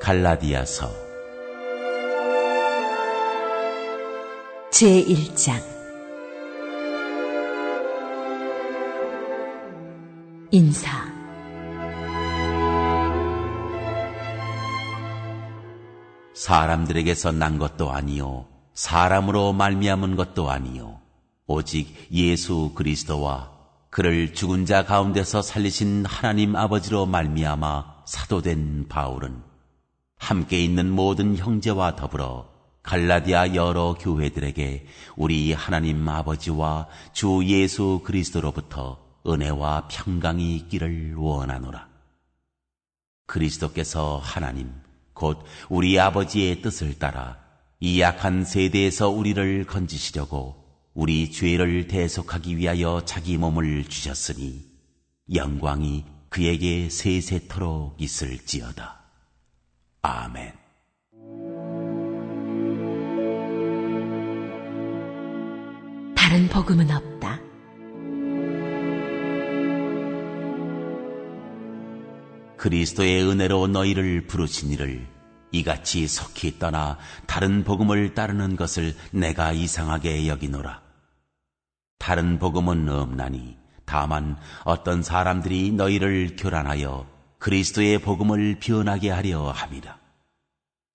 갈라디아서 제1장 인사. 사람들에게서 난 것도 아니요 사람으로 말미암은 것도 아니요 오직 예수 그리스도와 그를 죽은 자 가운데서 살리신 하나님 아버지로 말미암아 사도된 바울은 함께 있는 모든 형제와 더불어 갈라디아 여러 교회들에게 우리 하나님 아버지와 주 예수 그리스도로부터 은혜와 평강이 있기를 원하노라. 그리스도께서 하나님 곧 우리 아버지의 뜻을 따라 이 악한 세대에서 우리를 건지시려고 우리 죄를 대속하기 위하여 자기 몸을 주셨으니 영광이 그에게 세세토록 있을지어다. 아멘. 다른 복음은 없다. 그리스도의 은혜로 너희를 부르시니를 이같이 속히 떠나 다른 복음을 따르는 것을 내가 이상하게 여기노라. 다른 복음은 없나니 다만 어떤 사람들이 너희를 교란하여 그리스도의 복음을 변하게 하려 함이라.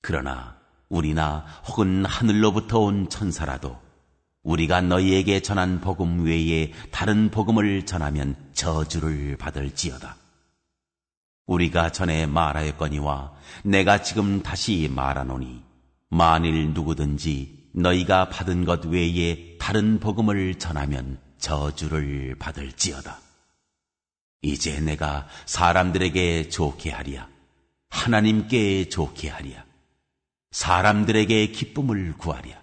그러나 우리나 혹은 하늘로부터 온 천사라도 우리가 너희에게 전한 복음 외에 다른 복음을 전하면 저주를 받을지어다. 우리가 전에 말하였거니와 내가 지금 다시 말하노니 만일 누구든지 너희가 받은 것 외에 다른 복음을 전하면 저주를 받을지어다. 이제 내가 사람들에게 좋게 하랴, 하나님께 좋게 하랴, 사람들에게 기쁨을 구하랴.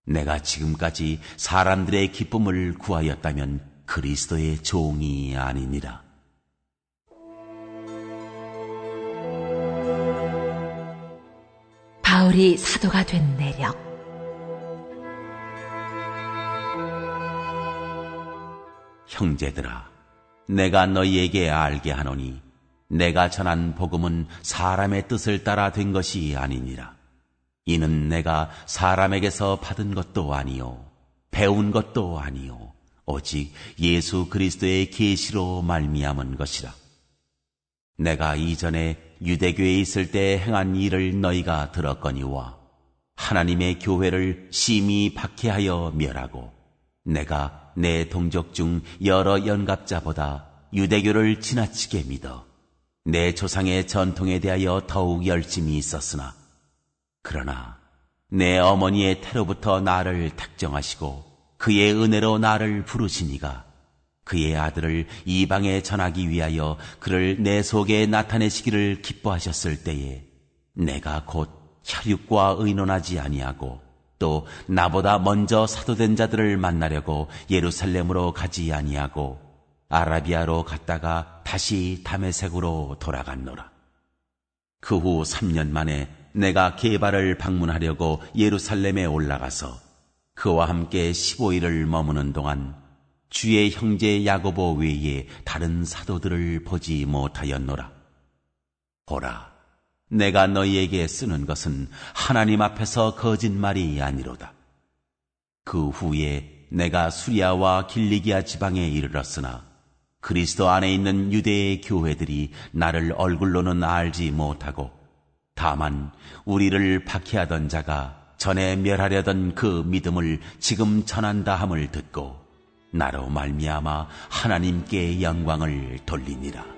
내가 지금까지 사람들의 기쁨을 구하였다면 그리스도의 종이 아니니라. 바울이 사도가 된 내력. 형제들아, 내가 너희에게 알게 하노니 내가 전한 복음은 사람의 뜻을 따라 된 것이 아니니라. 이는 내가 사람에게서 받은 것도 아니요 배운 것도 아니요 오직 예수 그리스도의 계시로 말미암은 것이라. 내가 이전에 유대교에 있을 때 행한 일을 너희가 들었거니와 하나님의 교회를 심히 박해하여 멸하고 내가 내 동족 중 여러 연갑자보다 유대교를 지나치게 믿어 내 조상의 전통에 대하여 더욱 열심히 있었으나 그러나 내 어머니의 태로부터 나를 택정하시고 그의 은혜로 나를 부르시니가 그의 아들을 이방에 전하기 위하여 그를 내 속에 나타내시기를 기뻐하셨을 때에 내가 곧 혈육과 의논하지 아니하고 또 나보다 먼저 사도된 자들을 만나려고 예루살렘으로 가지 아니하고 아라비아로 갔다가 다시 다메섹으로 돌아갔노라. 그 후 3년 만에 내가 게바를 방문하려고 예루살렘에 올라가서 그와 함께 15일을 머무는 동안 주의 형제 야고보 외에 다른 사도들을 보지 못하였노라. 보라, 내가 너희에게 쓰는 것은 하나님 앞에서 거짓말이 아니로다. 그 후에 내가 수리아와 길리기아 지방에 이르렀으나 그리스도 안에 있는 유대의 교회들이 나를 얼굴로는 알지 못하고 다만 우리를 박해하던 자가 전에 멸하려던 그 믿음을 지금 전한다 함을 듣고 나로 말미암아 하나님께 영광을 돌리니라.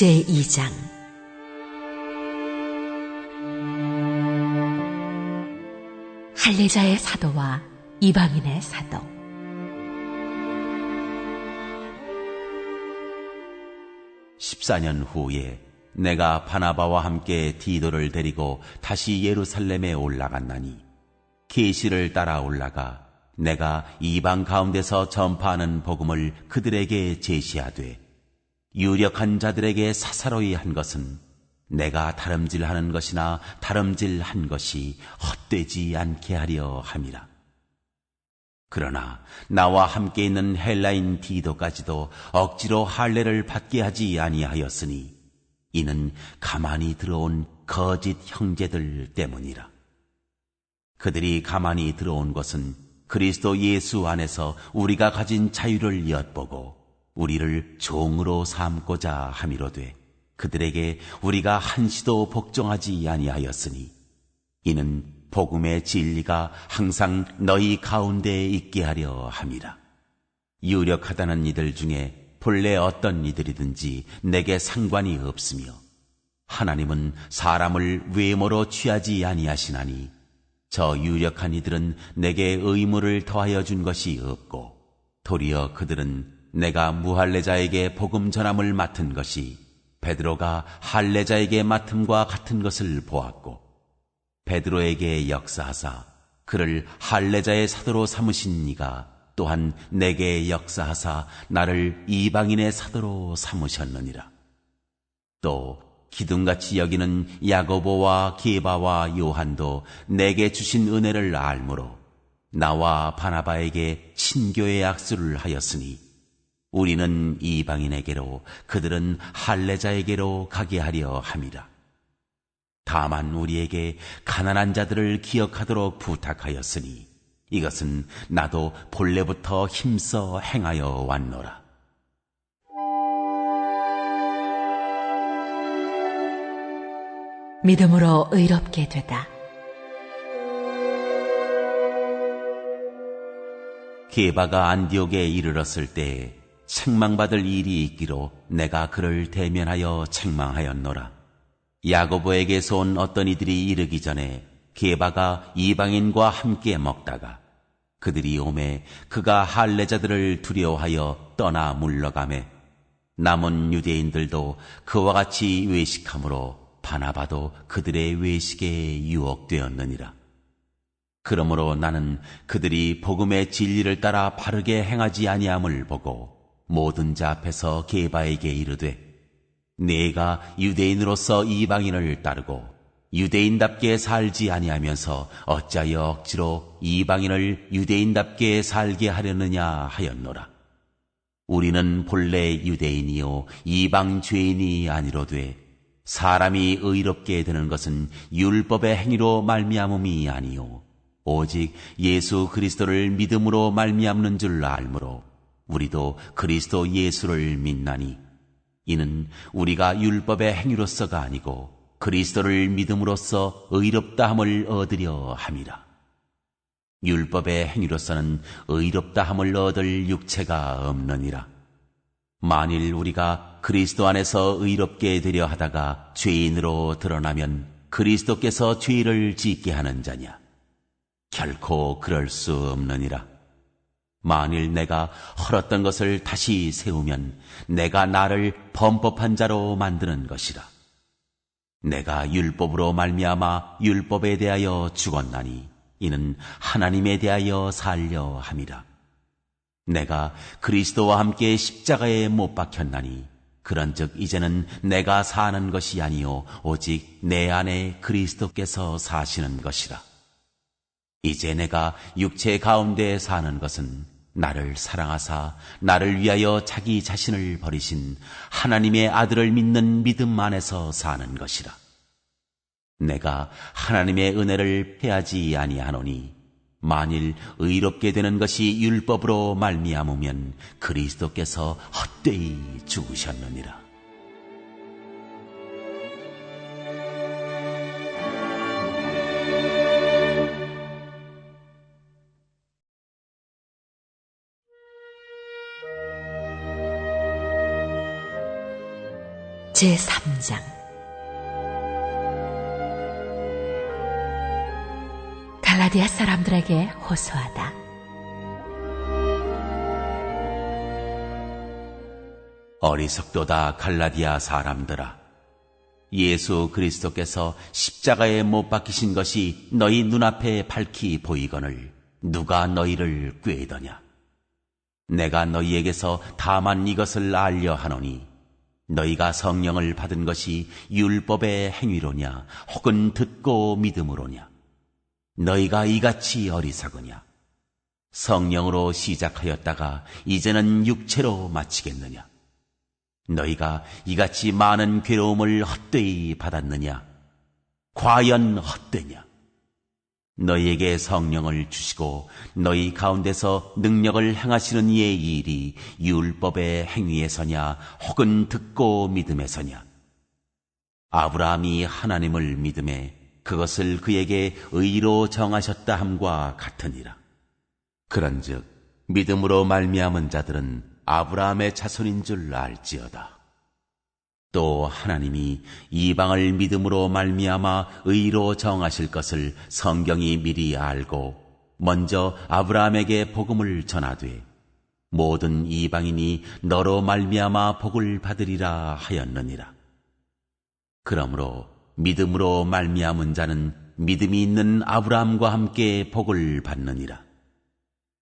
제2장 할례자의 사도와 이방인의 사도. 14년 후에 내가 바나바와 함께 디도를 데리고 다시 예루살렘에 올라갔나니 계시를 따라 올라가 내가 이방 가운데서 전파하는 복음을 그들에게 제시하되 유력한 자들에게 사사로이 한 것은 내가 다름질하는 것이나 다름질한 것이 헛되지 않게 하려 함이라. 그러나 나와 함께 있는 헬라인 디도까지도 억지로 할례를 받게 하지 아니하였으니 이는 가만히 들어온 거짓 형제들 때문이라. 그들이 가만히 들어온 것은 그리스도 예수 안에서 우리가 가진 자유를 엿보고 우리를 종으로 삼고자 함이로되 그들에게 우리가 한시도 복종하지 아니하였으니 이는 복음의 진리가 항상 너희 가운데에 있게 하려 함이라. 유력하다는 이들 중에 본래 어떤 이들이든지 내게 상관이 없으며 하나님은 사람을 외모로 취하지 아니하시나니 저 유력한 이들은 내게 의무를 더하여 준 것이 없고 도리어 그들은 내가 무할례자에게 복음 전함을 맡은 것이 베드로가 할례자에게 맡음과 같은 것을 보았고 베드로에게 역사하사 그를 할례자의 사도로 삼으신 이가 또한 내게 역사하사 나를 이방인의 사도로 삼으셨느니라. 또 기둥같이 여기는 야고보와 게바와 요한도 내게 주신 은혜를 알므로 나와 바나바에게 친교의 악수를 하였으니 우리는 이방인에게로 그들은 할례자에게로 가게 하려 함이라. 다만 우리에게 가난한 자들을 기억하도록 부탁하였으니 이것은 나도 본래부터 힘써 행하여 왔노라. 믿음으로 의롭게 되다. 게바가 안디옥에 이르렀을 때에 책망받을 일이 있기로 내가 그를 대면하여 책망하였노라. 야고보에게서 온 어떤 이들이 이르기 전에 게바가 이방인과 함께 먹다가 그들이 오매 그가 할례자들을 두려워하여 떠나 물러가매 남은 유대인들도 그와 같이 외식함으로 바나바도 그들의 외식에 유혹되었느니라. 그러므로 나는 그들이 복음의 진리를 따라 바르게 행하지 아니함을 보고 모든 자 앞에서 게바에게 이르되 네가 유대인으로서 이방인을 따르고 유대인답게 살지 아니하면서 어찌하여 억지로 이방인을 유대인답게 살게 하려느냐 하였노라. 우리는 본래 유대인이요 이방 죄인이 아니로되 사람이 의롭게 되는 것은 율법의 행위로 말미암음이 아니요 오직 예수 그리스도를 믿음으로 말미암는 줄 알므로 우리도 그리스도 예수를 믿나니 이는 우리가 율법의 행위로서가 아니고 그리스도를 믿음으로써 의롭다함을 얻으려 함이라. 율법의 행위로서는 의롭다함을 얻을 육체가 없느니라. 만일 우리가 그리스도 안에서 의롭게 되려 하다가 죄인으로 드러나면 그리스도께서 죄를 짓게 하는 자냐? 결코 그럴 수 없느니라. 만일 내가 헐었던 것을 다시 세우면 내가 나를 범법한 자로 만드는 것이라. 내가 율법으로 말미암아 율법에 대하여 죽었나니 이는 하나님에 대하여 살려 함이라. 내가 그리스도와 함께 십자가에 못 박혔나니 그런즉 이제는 내가 사는 것이 아니요 오직 내 안에 그리스도께서 사시는 것이라. 이제 내가 육체 가운데 사는 것은 나를 사랑하사 나를 위하여 자기 자신을 버리신 하나님의 아들을 믿는 믿음 안에서 사는 것이라. 내가 하나님의 은혜를 패하지 아니하노니 만일 의롭게 되는 것이 율법으로 말미암으면 그리스도께서 헛되이 죽으셨느니라. 제3장 갈라디아 사람들에게 호소하다. 어리석도다 갈라디아 사람들아. 예수 그리스도께서 십자가에 못 박히신 것이 너희 눈앞에 밝히 보이거늘 누가 너희를 꾀더냐. 내가 너희에게서 다만 이것을 알려 하노니 너희가 성령을 받은 것이 율법의 행위로냐 혹은 듣고 믿음으로냐? 너희가 이같이 어리석으냐? 성령으로 시작하였다가 이제는 육체로 마치겠느냐? 너희가 이같이 많은 괴로움을 헛되이 받았느냐? 과연 헛되냐? 너희에게 성령을 주시고 너희 가운데서 능력을 행하시는 이의 일이 율법의 행위에서냐 혹은 듣고 믿음에서냐? 아브라함이 하나님을 믿음에 그것을 그에게 의로 정하셨다 함과 같으니라. 그런즉 믿음으로 말미암은 자들은 아브라함의 자손인 줄 알지어다. 또 하나님이 이방을 믿음으로 말미암아 의로 정하실 것을 성경이 미리 알고 먼저 아브라함에게 복음을 전하되 모든 이방인이 너로 말미암아 복을 받으리라 하였느니라. 그러므로 믿음으로 말미암은 자는 믿음이 있는 아브라함과 함께 복을 받느니라.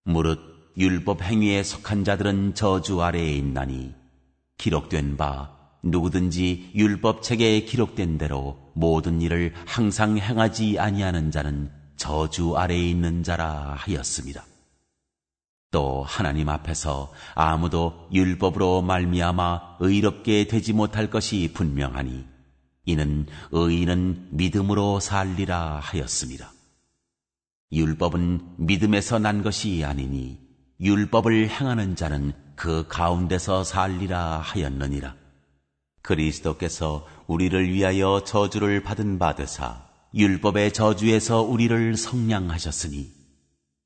무릇 율법 행위에 속한 자들은 저주 아래에 있나니 기록된 바 누구든지 율법책에 기록된 대로 모든 일을 항상 행하지 아니하는 자는 저주 아래에 있는 자라 하였습니다. 또 하나님 앞에서 아무도 율법으로 말미암아 의롭게 되지 못할 것이 분명하니 이는 의인은 믿음으로 살리라 하였습니다. 율법은 믿음에서 난 것이 아니니 율법을 행하는 자는 그 가운데서 살리라 하였느니라. 그리스도께서 우리를 위하여 저주를 받은 바 되사 율법의 저주에서 우리를 성량하셨으니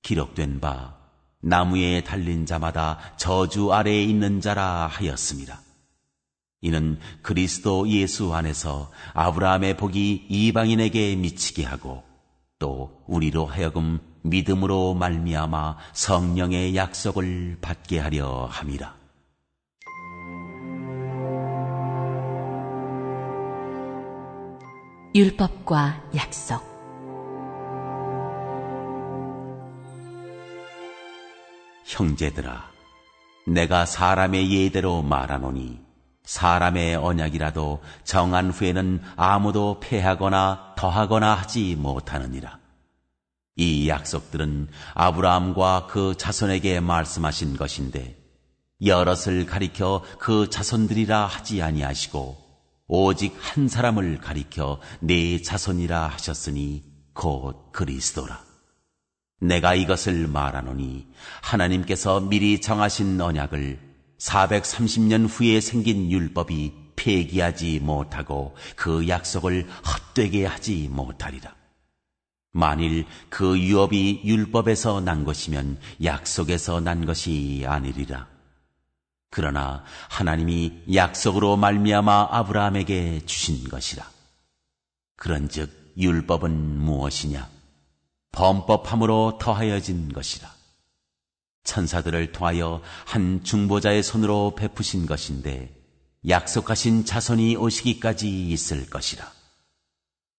기록된 바 나무에 달린 자마다 저주 아래에 있는 자라 하였습니다. 이는 그리스도 예수 안에서 아브라함의 복이 이방인에게 미치게 하고 또 우리로 하여금 믿음으로 말미암아 성령의 약속을 받게 하려 함이라. 율법과 약속. 형제들아, 내가 사람의 예대로 말하노니 사람의 언약이라도 정한 후에는 아무도 폐하거나 더하거나 하지 못하느니라. 이 약속들은 아브라함과 그 자손에게 말씀하신 것인데 여럿을 가리켜 그 자손들이라 하지 아니하시고 오직 한 사람을 가리켜 네 자손이라 하셨으니 곧 그리스도라. 내가 이것을 말하노니 하나님께서 미리 정하신 언약을 430년 후에 생긴 율법이 폐기하지 못하고 그 약속을 헛되게 하지 못하리라. 만일 그 유업이 율법에서 난 것이면 약속에서 난 것이 아니리라. 그러나 하나님이 약속으로 말미암아 아브라함에게 주신 것이라. 그런즉 율법은 무엇이냐? 범법함으로 더하여진 것이라. 천사들을 통하여 한 중보자의 손으로 베푸신 것인데 약속하신 자손이 오시기까지 있을 것이라.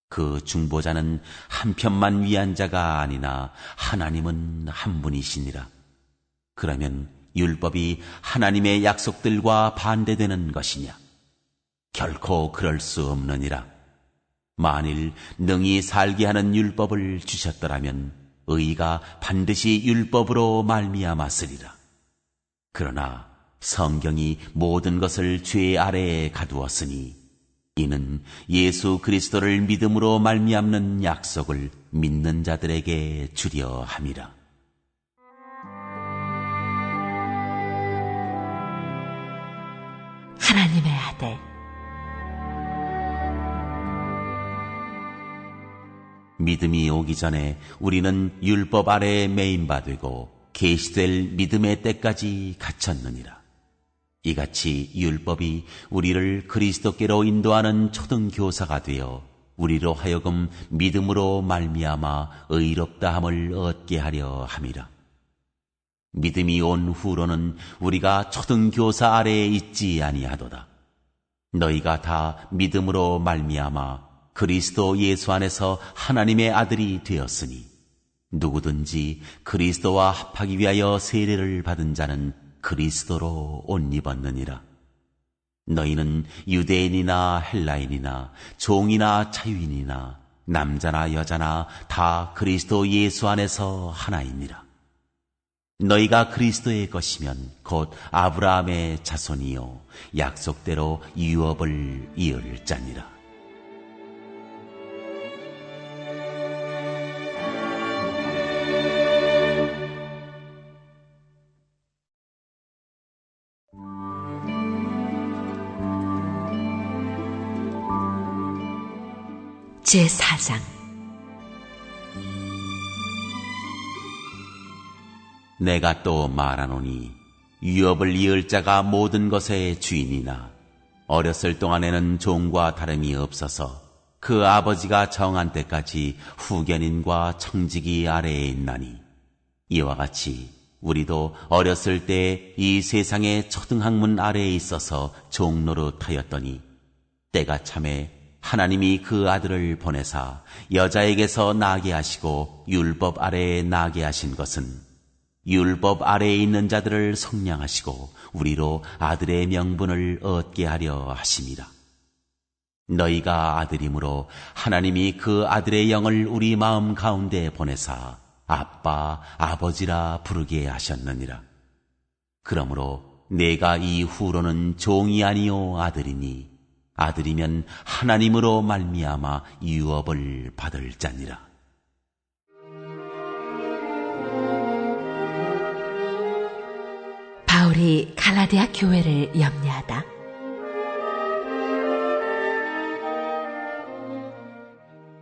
그 중보자는 한 편만 위한 자가 아니나 하나님은 한 분이시니라. 그러면 율법이 하나님의 약속들과 반대되는 것이냐? 결코 그럴 수 없느니라. 만일 능히 살게 하는 율법을 주셨더라면 의가 반드시 율법으로 말미암았으리라. 그러나 성경이 모든 것을 죄 아래에 가두었으니 이는 예수 그리스도를 믿음으로 말미암는 약속을 믿는 자들에게 주려 함이라. 하나님의 아들. 믿음이 오기 전에 우리는 율법 아래에 매인 바 되고 계시될 믿음의 때까지 갇혔느니라. 이같이 율법이 우리를 그리스도께로 인도하는 초등교사가 되어 우리로 하여금 믿음으로 말미암아 의롭다함을 얻게 하려 함이라. 믿음이 온 후로는 우리가 초등교사 아래에 있지 아니하도다. 너희가 다 믿음으로 말미암아 그리스도 예수 안에서 하나님의 아들이 되었으니 누구든지 그리스도와 합하기 위하여 세례를 받은 자는 그리스도로 옷 입었느니라. 너희는 유대인이나 헬라인이나 종이나 자유인이나 남자나 여자나 다 그리스도 예수 안에서 하나이니라. 너희가 그리스도의 것이면 곧 아브라함의 자손이요 약속대로 유업을 이을 자니라. 제4장. 내가 또 말하노니 유업을 이을 자가 모든 것의 주인이나 어렸을 동안에는 종과 다름이 없어서 그 아버지가 정한 때까지 후견인과 청지기 아래에 있나니 이와 같이 우리도 어렸을 때 이 세상의 초등학문 아래에 있어서 종노릇하였더니 때가 참에 하나님이 그 아들을 보내사 여자에게서 나게 하시고 율법 아래에 나게 하신 것은 율법 아래에 있는 자들을 속량하시고 우리로 아들의 명분을 얻게 하려 하심이라. 너희가 아들이므로 하나님이 그 아들의 영을 우리 마음 가운데 보내사 아빠, 아버지라 부르게 하셨느니라. 그러므로 내가 이후로는 종이 아니요 아들이니 아들이면 하나님으로 말미암아 유업을 받을 자니라. 바울이 갈라디아 교회를 염려하다.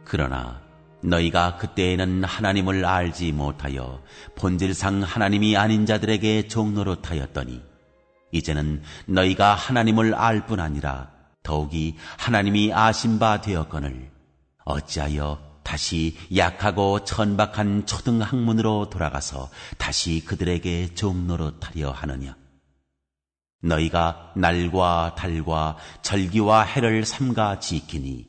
그러나 너희가 그때에는 하나님을 알지 못하여 본질상 하나님이 아닌 자들에게 종노릇하였더니 이제는 너희가 하나님을 알 뿐 아니라 더욱이 하나님이 아신 바 되었거늘 어찌하여 다시 약하고 천박한 초등학문으로 돌아가서 다시 그들에게 종노릇하려 하느냐. 너희가 날과 달과 절기와 해를 삼가 지키니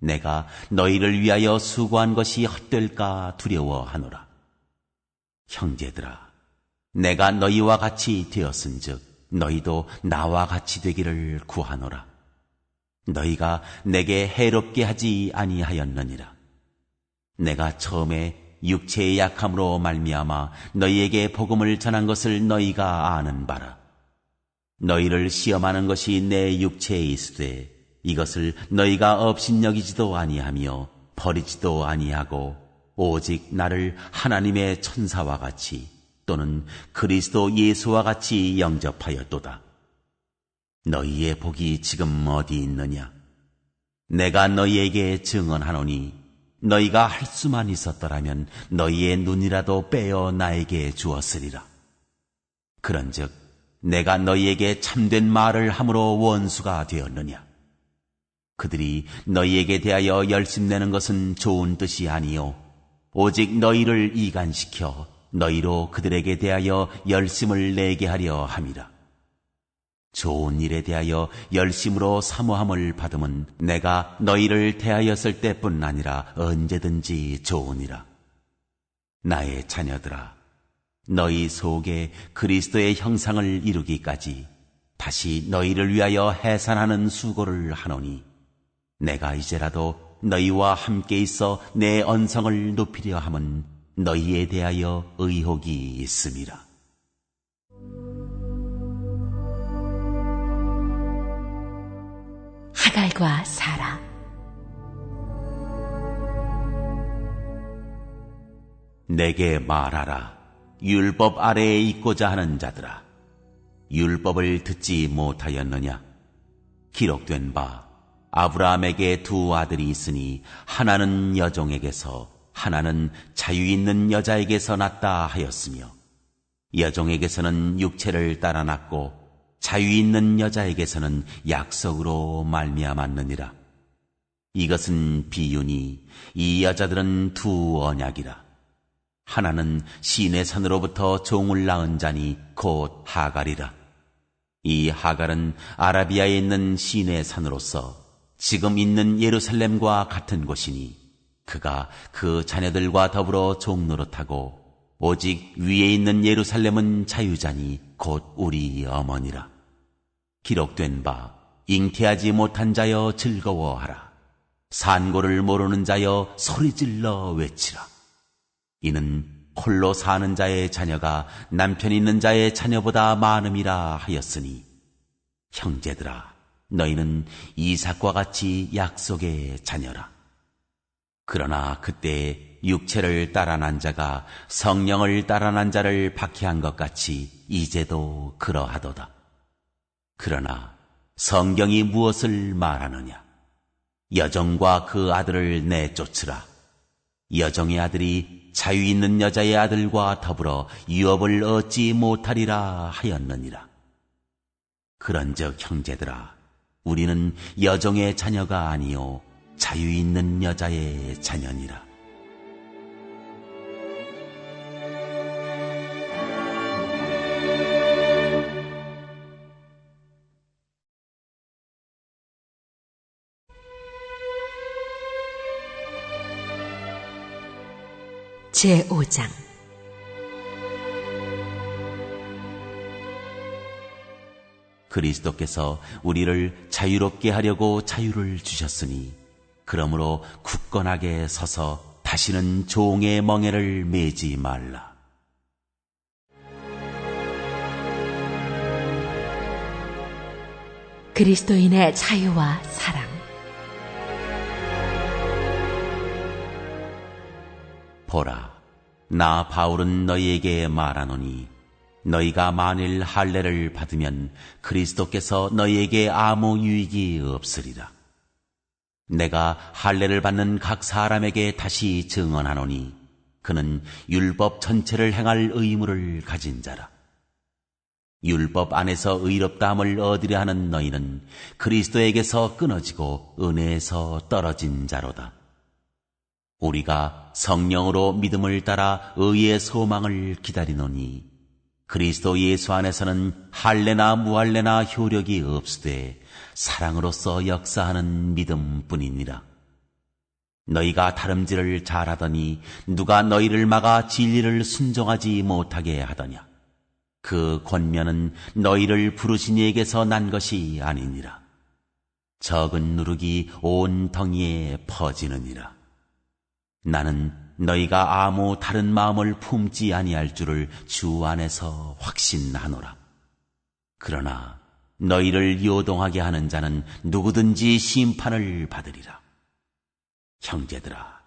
내가 너희를 위하여 수고한 것이 헛될까 두려워하노라. 형제들아, 내가 너희와 같이 되었은즉 너희도 나와 같이 되기를 구하노라. 너희가 내게 해롭게 하지 아니하였느니라. 내가 처음에 육체의 약함으로 말미암아 너희에게 복음을 전한 것을 너희가 아는 바라. 너희를 시험하는 것이 내 육체에 있으되 이것을 너희가 업신여기지도 아니하며 버리지도 아니하고 오직 나를 하나님의 천사와 같이 또는 그리스도 예수와 같이 영접하였도다. 너희의 복이 지금 어디 있느냐? 내가 너희에게 증언하노니 너희가 할 수만 있었더라면 너희의 눈이라도 빼어 나에게 주었으리라. 그런즉 내가 너희에게 참된 말을 함으로 원수가 되었느냐? 그들이 너희에게 대하여 열심내는 것은 좋은 뜻이 아니요 오직 너희를 이간시켜 너희로 그들에게 대하여 열심을 내게 하려 함이라. 좋은 일에 대하여 열심으로 사모함을 받음은 내가 너희를 대하였을 때뿐 아니라 언제든지 좋으니라. 나의 자녀들아, 너희 속에 그리스도의 형상을 이루기까지 다시 너희를 위하여 해산하는 수고를 하노니 내가 이제라도 너희와 함께 있어 내 언성을 높이려 함은 너희에 대하여 의혹이 있음이라. 하갈과 사라. 내게 말하라. 율법 아래에 있고자 하는 자들아, 율법을 듣지 못하였느냐? 기록된 바 아브라함에게 두 아들이 있으니 하나는 여종에게서 하나는 자유 있는 여자에게서 났다 하였으며 여종에게서는 육체를 따라 났고 자유 있는 여자에게서는 약속으로 말미암았느니라. 이것은 비유니 이 여자들은 두 언약이라. 하나는 시내 산으로부터 종을 낳은 자니 곧 하갈이라. 이 하갈은 아라비아에 있는 시내 산으로서 지금 있는 예루살렘과 같은 곳이니 그가 그 자녀들과 더불어 종노릇하고 오직 위에 있는 예루살렘은 자유자니 곧 우리 어머니라. 기록된 바 잉태하지 못한 자여 즐거워하라. 산고를 모르는 자여 소리질러 외치라. 이는 홀로 사는 자의 자녀가 남편 있는 자의 자녀보다 많음이라 하였으니, 형제들아, 너희는 이삭과 같이 약속의 자녀라. 그러나 그때 육체를 따라 난 자가 성령을 따라 난 자를 박해한 것 같이 이제도 그러하도다. 그러나 성경이 무엇을 말하느냐? 여종과 그 아들을 내쫓으라. 여종의 아들이 자유 있는 여자의 아들과 더불어 유업을 얻지 못하리라 하였느니라. 그런즉 형제들아, 우리는 여종의 자녀가 아니요 자유 있는 여자의 자녀니라. 제5장 그리스도께서 우리를 자유롭게 하려고 자유를 주셨으니, 그러므로 굳건하게 서서 다시는 종의 멍에를 매지 말라. 그리스도인의 자유와 사랑. 보라, 나 바울은 너희에게 말하노니, 너희가 만일 할례를 받으면 그리스도께서 너희에게 아무 유익이 없으리라. 내가 할례를 받는 각 사람에게 다시 증언하노니, 그는 율법 전체를 행할 의무를 가진 자라. 율법 안에서 의롭다함을 얻으려 하는 너희는 그리스도에게서 끊어지고 은혜에서 떨어진 자로다. 우리가 성령으로 믿음을 따라 의의 소망을 기다리노니, 그리스도 예수 안에서는 할례나 무할례나 효력이 없으되 사랑으로서 역사하는 믿음뿐이니라. 너희가 다름질을 잘하더니 누가 너희를 막아 진리를 순종하지 못하게 하더냐? 그 권면은 너희를 부르신 이에게서 난 것이 아니니라. 적은 누룩이 온 덩이에 퍼지느니라. 나는 너희가 아무 다른 마음을 품지 아니할 줄을 주 안에서 확신하노라. 그러나 너희를 요동하게 하는 자는 누구든지 심판을 받으리라. 형제들아,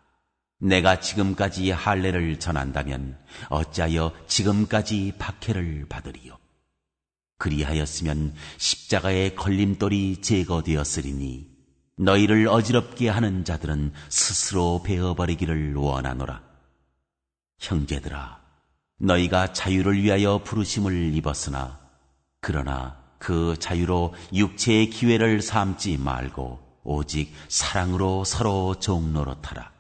내가 지금까지 할례를 전한다면 어찌하여 지금까지 박해를 받으리요? 그리하였으면 십자가의 걸림돌이 제거되었으리니, 너희를 어지럽게 하는 자들은 스스로 베어버리기를 원하노라. 형제들아, 너희가 자유를 위하여 부르심을 입었으나, 그러나 그 자유로 육체의 기회를 삼지 말고 오직 사랑으로 서로 종노릇하라.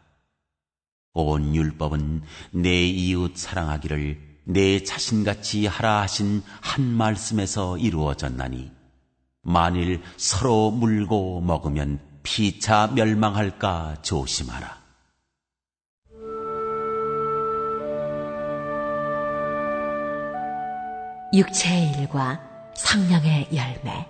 온 율법은 내 이웃 사랑하기를 내 자신같이 하라 하신 한 말씀에서 이루어졌나니, 만일 서로 물고 먹으면 피차 멸망할까 조심하라. 육체의 일과 성령의 열매.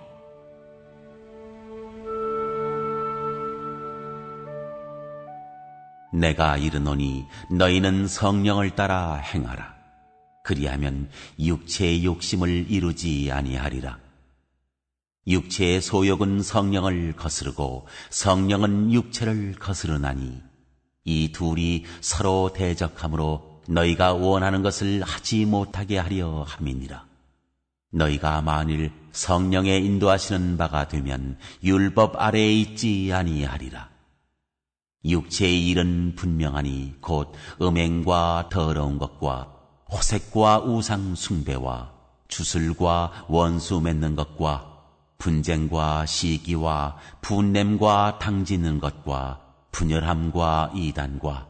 내가 이르노니 너희는 성령을 따라 행하라. 그리하면 육체의 욕심을 이루지 아니하리라. 육체의 소욕은 성령을 거스르고 성령은 육체를 거스르나니, 이 둘이 서로 대적하므로 너희가 원하는 것을 하지 못하게 하려 함이니라. 너희가 만일 성령의 인도하시는 바가 되면 율법 아래에 있지 아니하리라. 육체의 일은 분명하니 곧 음행과 더러운 것과 호색과 우상 숭배와 주술과 원수 맺는 것과 분쟁과 시기와 분냄과 당지는 것과 분열함과 이단과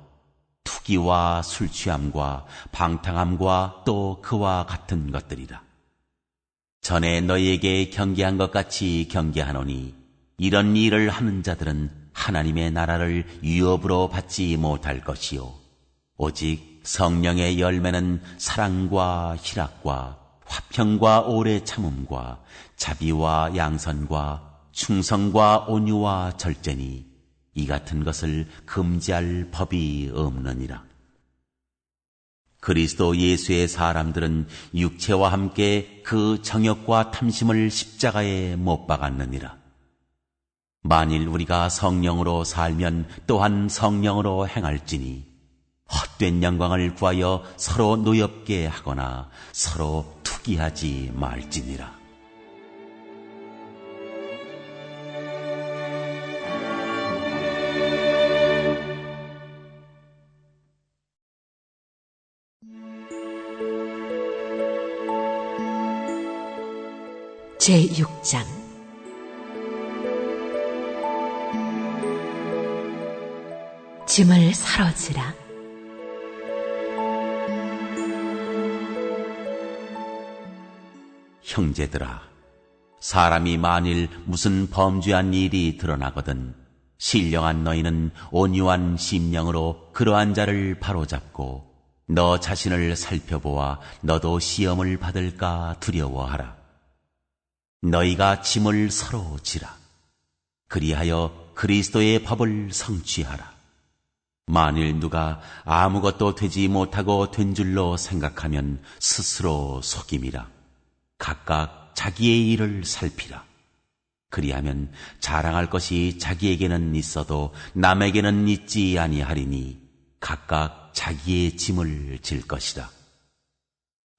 투기와 술취함과 방탕함과 또 그와 같은 것들이라. 전에 너희에게 경계한 것 같이 경계하노니, 이런 일을 하는 자들은 하나님의 나라를 유업으로 받지 못할 것이요, 오직 성령의 열매는 사랑과 희락과 화평과 오래 참음과 자비와 양선과 충성과 온유와 절제니 이 같은 것을 금지할 법이 없느니라. 그리스도 예수의 사람들은 육체와 함께 그 정욕과 탐심을 십자가에 못 박았느니라. 만일 우리가 성령으로 살면 또한 성령으로 행할지니 헛된 영광을 구하여 서로 노엽게 하거나 서로 투기하지 말지니라. 제6장 짐을 사로지라. 형제들아, 사람이 만일 무슨 범죄한 일이 드러나거든 신령한 너희는 온유한 심령으로 그러한 자를 바로잡고 너 자신을 살펴보아 너도 시험을 받을까 두려워하라. 너희가 짐을 서로 지라. 그리하여 그리스도의 법을 성취하라. 만일 누가 아무것도 되지 못하고 된 줄로 생각하면 스스로 속임이라. 각각 자기의 일을 살피라. 그리하면 자랑할 것이 자기에게는 있어도 남에게는 있지 아니하리니 각각 자기의 짐을 질 것이라.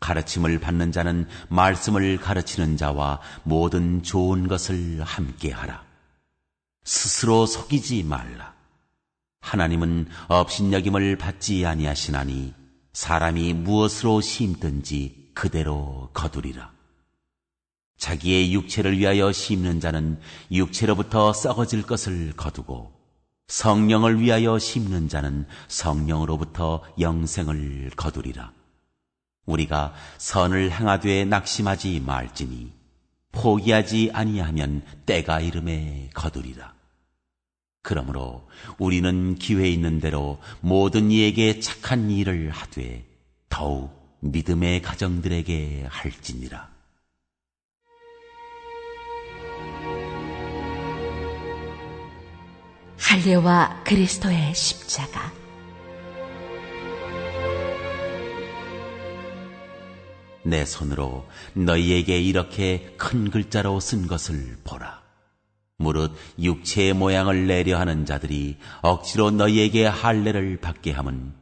가르침을 받는 자는 말씀을 가르치는 자와 모든 좋은 것을 함께하라. 스스로 속이지 말라. 하나님은 업신여김을 받지 아니하시나니 사람이 무엇으로 심든지 그대로 거두리라. 자기의 육체를 위하여 심는 자는 육체로부터 썩어질 것을 거두고 성령을 위하여 심는 자는 성령으로부터 영생을 거두리라. 우리가 선을 행하되 낙심하지 말지니 포기하지 아니하면 때가 이름에 거두리라. 그러므로 우리는 기회 있는 대로 모든 이에게 착한 일을 하되 더욱 믿음의 가정들에게 할지니라. 할례와 그리스도의 십자가. 내 손으로 너희에게 이렇게 큰 글자로 쓴 것을 보라. 무릇 육체의 모양을 내려 하는 자들이 억지로 너희에게 할례를 받게 함은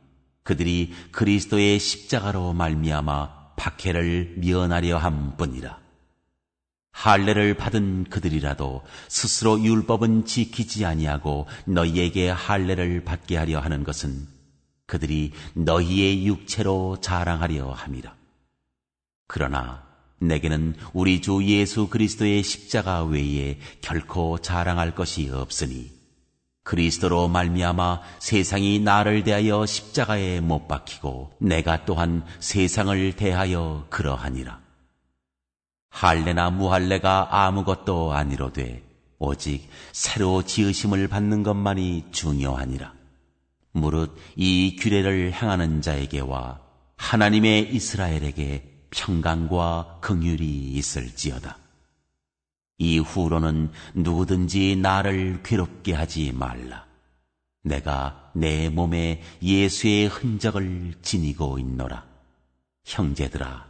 그들이 그리스도의 십자가로 말미암아 박해를 면하려 함뿐이라. 할례를 받은 그들이라도 스스로 율법은 지키지 아니하고 너희에게 할례를 받게 하려 하는 것은 그들이 너희의 육체로 자랑하려 함이라. 그러나 내게는 우리 주 예수 그리스도의 십자가 외에 결코 자랑할 것이 없으니 그리스도로 말미암아 세상이 나를 대하여 십자가에 못 박히고 내가 또한 세상을 대하여 그러하니라. 할례나 무할례가 아무것도 아니로되 오직 새로 지으심을 받는 것만이 중요하니라. 무릇 이 규례를 행하는 자에게와 하나님의 이스라엘에게 평강과 긍휼이 있을지어다. 이후로는 누구든지 나를 괴롭게 하지 말라. 내가 내 몸에 예수의 흔적을 지니고 있노라. 형제들아,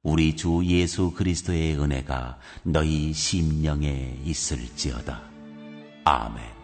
우리 주 예수 그리스도의 은혜가 너희 심령에 있을지어다. 아멘.